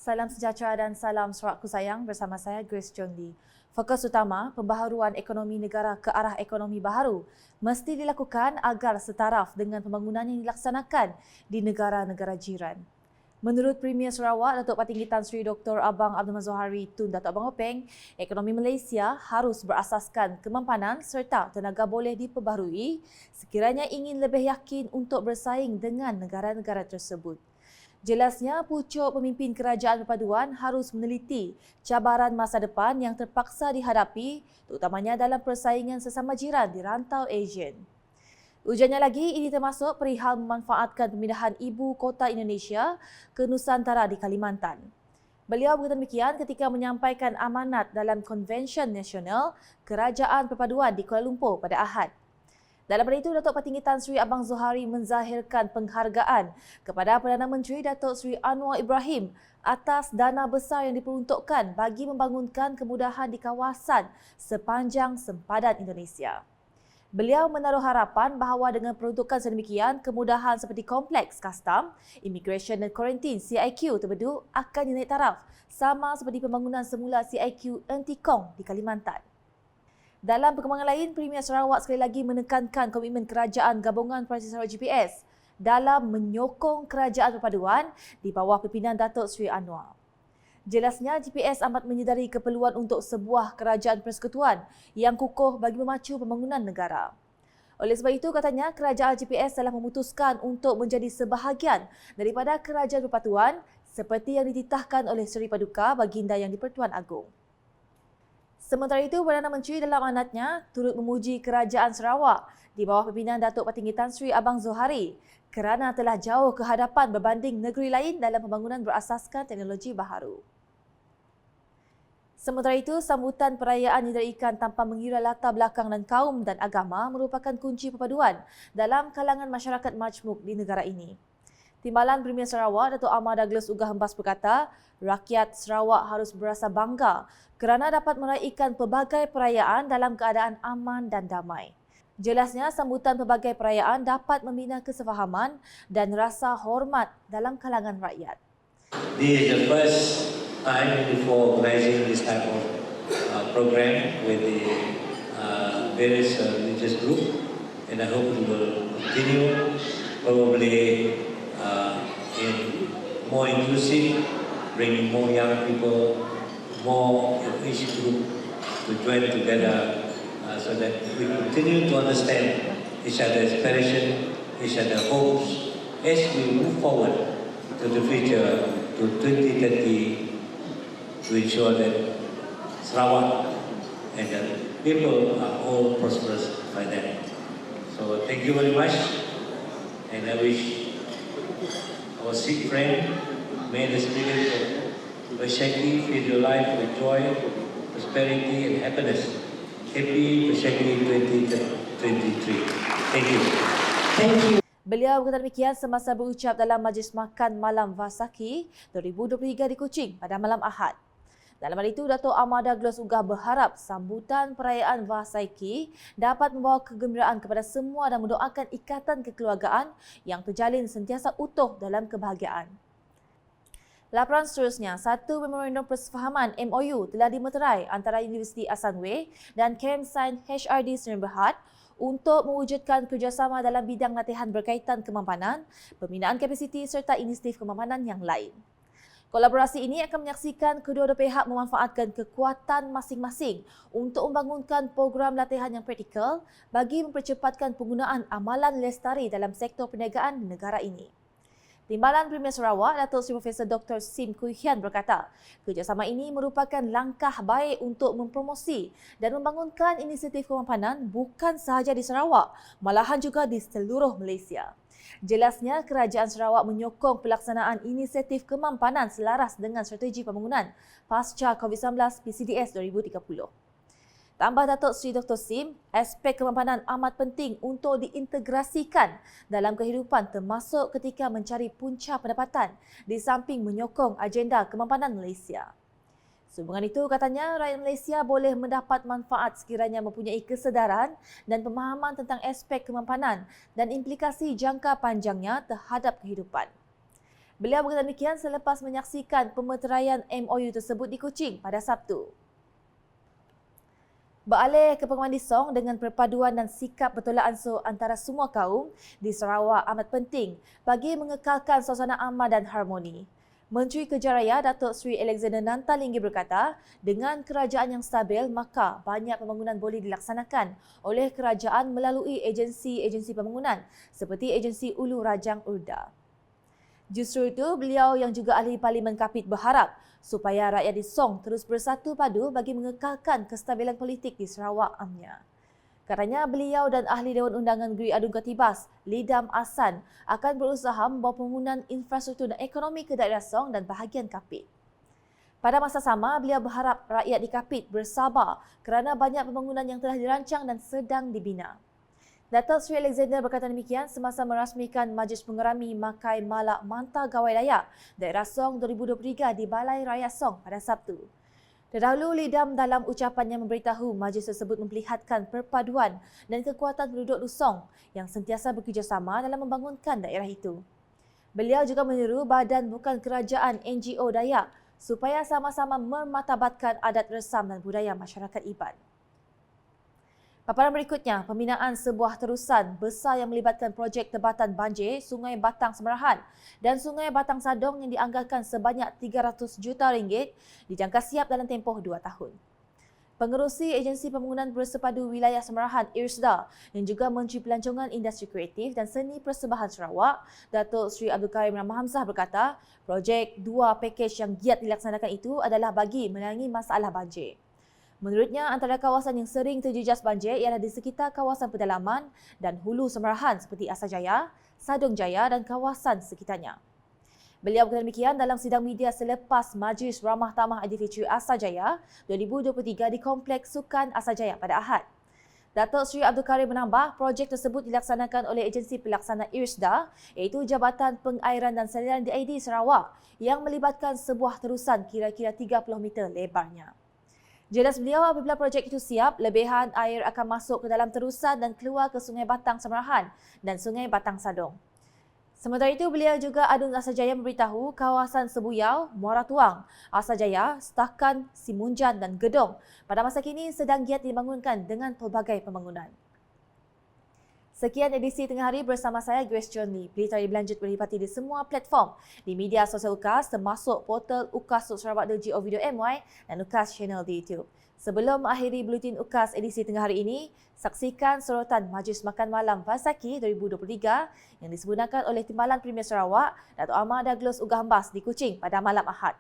Salam sejahtera dan salam Sarawakku sayang bersama saya Grace John Lee. Fokus utama pembaharuan ekonomi negara ke arah ekonomi baharu mesti dilakukan agar setaraf dengan pembangunan yang dilaksanakan di negara-negara jiran. Menurut Premier Sarawak, Datuk Patinggi Tan Sri Dr. Abang Abdul Mazuhari Tun Datuk Abang Openg, ekonomi Malaysia harus berasaskan kemampanan serta tenaga boleh diperbaharui sekiranya ingin lebih yakin untuk bersaing dengan negara-negara tersebut. Jelasnya, pucuk pemimpin kerajaan perpaduan harus meneliti cabaran masa depan yang terpaksa dihadapi terutamanya dalam persaingan sesama jiran di rantau Asian. Ujarnya lagi, ini termasuk perihal memanfaatkan pemindahan ibu kota Indonesia ke Nusantara di Kalimantan. Beliau berkata demikian ketika menyampaikan amanat dalam Konvensyen Nasional Kerajaan Perpaduan di Kuala Lumpur pada Ahad. Dalam pada itu, Datuk Patinggi Tan Sri Abang Zohari menzahirkan penghargaan kepada Perdana Menteri Datuk Sri Anwar Ibrahim atas dana besar yang diperuntukkan bagi membangunkan kemudahan di kawasan sepanjang sempadan Indonesia. Beliau menaruh harapan bahawa dengan peruntukan sedemikian, kemudahan seperti kompleks kastam, immigration dan kuarantin CIQ terbedu akan dinaik taraf sama seperti pembangunan semula CIQ Entikong di Kalimantan. Dalam perkembangan lain, Premier Sarawak sekali lagi menekankan komitmen Kerajaan Gabungan Provinsi Sarawak GPS dalam menyokong kerajaan perpaduan di bawah pimpinan Datuk Seri Anwar. Jelasnya, GPS amat menyedari keperluan untuk sebuah kerajaan persekutuan yang kukuh bagi memacu pembangunan negara. Oleh sebab itu, katanya, kerajaan GPS telah memutuskan untuk menjadi sebahagian daripada kerajaan perpaduan seperti yang dititahkan oleh Seri Paduka Baginda Yang di-Pertuan Agong. Sementara itu, Perdana Menteri dalam amanatnya turut memuji kerajaan Sarawak di bawah pimpinan Datuk Patinggi Tan Sri Abang Zohari kerana telah jauh ke hadapan berbanding negeri lain dalam pembangunan berasaskan teknologi baharu. Sementara itu, sambutan perayaan didirikan tanpa mengira latar belakang dan kaum dan agama merupakan kunci perpaduan dalam kalangan masyarakat majmuk di negara ini. Timbalan Premier Sarawak, Datuk Ahmad Douglas Ugah Hembas berkata, rakyat Sarawak harus berasa bangga kerana dapat meraihkan pelbagai perayaan dalam keadaan aman dan damai. Jelasnya, sambutan pelbagai perayaan dapat membina kesefahaman dan rasa hormat dalam kalangan rakyat. This is the first time before organizing this type of program with the various religious group, and I hope it will continue, probably in more inclusive, bringing more young people, more of each group to join together so that we continue to understand each other's passion, each other's hopes as we move forward to the future, to 2030, to ensure that Sarawak and the people are all prosperous by then. So thank you very much, and I wish our Sikh friend, may the spirit of Vaishakhi fill your life with joy, prosperity and happiness. Happy Vaishakhi 2023. Thank you. Thank you. Beliau berkata demikian semasa berucap dalam Majlis Makan Malam Vaisakhi 2023 di Kuching pada malam Ahad. Dalam hal itu, Datuk Ahmad Douglas Ugah berharap sambutan perayaan Vaisakhi dapat membawa kegembiraan kepada semua dan mendoakan ikatan kekeluargaan yang terjalin sentiasa utuh dalam kebahagiaan. Laporan seterusnya, satu memorandum persefahaman MOU telah dimeterai antara Universiti Asanwe dan Camp Science HRD Sdn Bhd untuk mewujudkan kerjasama dalam bidang latihan berkaitan kemampanan, pembinaan kapasiti serta inisiatif kemampanan yang lain. Kolaborasi ini akan menyaksikan kedua-dua pihak memanfaatkan kekuatan masing-masing untuk membangunkan program latihan yang praktikal bagi mempercepatkan penggunaan amalan lestari dalam sektor perniagaan di negara ini. Timbalan Premier Sarawak, Datuk Seri Profesor Dr. Sim Kui Hian berkata, kerjasama ini merupakan langkah baik untuk mempromosi dan membangunkan inisiatif kemampanan bukan sahaja di Sarawak, malahan juga di seluruh Malaysia. Jelasnya, Kerajaan Sarawak menyokong pelaksanaan inisiatif kemampanan selaras dengan strategi pembangunan pasca COVID-19 PCDS 2030. Tambah Datuk Seri Dr. Sim, aspek kemampanan amat penting untuk diintegrasikan dalam kehidupan termasuk ketika mencari punca pendapatan di samping menyokong agenda kemampanan Malaysia. Sehubungan itu, katanya rakyat Malaysia boleh mendapat manfaat sekiranya mempunyai kesedaran dan pemahaman tentang aspek kemampanan dan implikasi jangka panjangnya terhadap kehidupan. Beliau berkata demikian selepas menyaksikan pemeteraian MOU tersebut di Kuching pada Sabtu. Beralih ke Pengundi Song dengan perpaduan dan sikap bertolak ansur antara semua kaum di Sarawak amat penting bagi mengekalkan suasana aman dan harmoni. Menteri Kerja Raya Datuk Seri Alexander Nantalinggi berkata, dengan kerajaan yang stabil maka banyak pembangunan boleh dilaksanakan oleh kerajaan melalui agensi-agensi pembangunan seperti agensi Ulu Rajang Urda. Justru itu, beliau yang juga ahli Parlimen Kapit berharap supaya rakyat di Song terus bersatu padu bagi mengekalkan kestabilan politik di Sarawak amnya. Katanya beliau dan ahli Dewan Undangan Negeri Adun Katibas, Lidam Asan, akan berusaha membawa pembangunan infrastruktur dan ekonomi ke daerah Song dan bahagian Kapit. Pada masa sama, beliau berharap rakyat di Kapit bersabar kerana banyak pembangunan yang telah dirancang dan sedang dibina. Datuk Seri Alexander berkata demikian semasa merasmikan Majlis Pengerami Makai Malak Manta Gawai Dayak Daerah Song 2023 di Balai Raya Song pada Sabtu. Terdahulu, Lidam dalam ucapannya memberitahu majlis tersebut memperlihatkan perpaduan dan kekuatan penduduk Lusong yang sentiasa bekerjasama dalam membangunkan daerah itu. Beliau juga menyeru badan bukan kerajaan NGO Dayak supaya sama-sama memartabatkan adat resam dan budaya masyarakat Iban. Paparan berikutnya, pembinaan sebuah terusan besar yang melibatkan projek tebatan banjir Sungai Batang Semerahan dan Sungai Batang Sadong yang dianggarkan sebanyak 300 juta ringgit dijangka siap dalam tempoh 2 tahun. Pengerusi Agensi Pembangunan Bersepadu Wilayah Semerahan IRSDA yang juga Menteri Pelancongan Industri Kreatif dan Seni Persembahan Sarawak, Datuk Seri Abdul Karim Rahman Hamzah berkata, projek 2 pakej yang giat dilaksanakan itu adalah bagi menerangi masalah banjir. Menurutnya, antara kawasan yang sering terjejas banjir ialah di sekitar kawasan pedalaman dan hulu Semerahan seperti Asajaya, Sadong Jaya dan kawasan sekitarnya. Beliau berkata demikian dalam sidang media selepas Majlis Ramah Tamah Aidilfitri Asajaya 2023 di Kompleks Sukan Asajaya pada Ahad. Datuk Seri Abdul Karim menambah, projek tersebut dilaksanakan oleh agensi pelaksana IRSDA iaitu Jabatan Pengairan dan Saliran DID Sarawak yang melibatkan sebuah terusan kira-kira 30 meter lebarnya. Jelas beliau, apabila projek itu siap, lebihan air akan masuk ke dalam terusan dan keluar ke Sungai Batang Semerahan dan Sungai Batang Sadong. Sementara itu, beliau juga Adun Asajaya memberitahu kawasan Sebuyau, Muara Tuang, Asajaya, Setakan, Simunjan dan Gedong pada masa kini sedang giat dibangunkan dengan pelbagai pembangunan. Sekian edisi Tengah Hari bersama saya Grace John Lee. Berita yang berlanjut berlipati di semua platform di media sosial UKAS termasuk portal ukas.sarawak.gov.my dan UKAS channel di YouTube. Sebelum mengakhiri buletin UKAS edisi Tengah Hari ini, saksikan sorotan Majlis Makan Malam Vaisakhi 2023 yang disempurnakan oleh Timbalan Premier Sarawak, Datuk Ahmad Douglas Ugahambas di Kuching pada malam Ahad.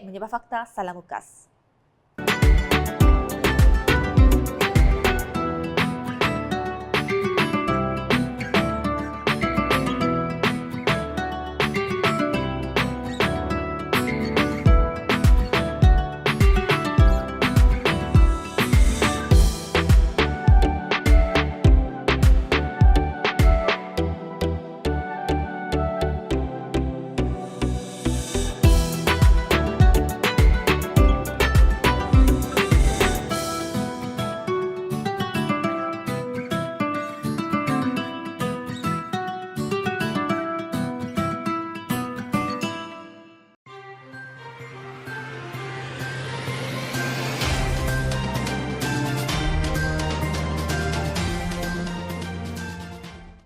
#Menyebab Fakta, Salam UKAS.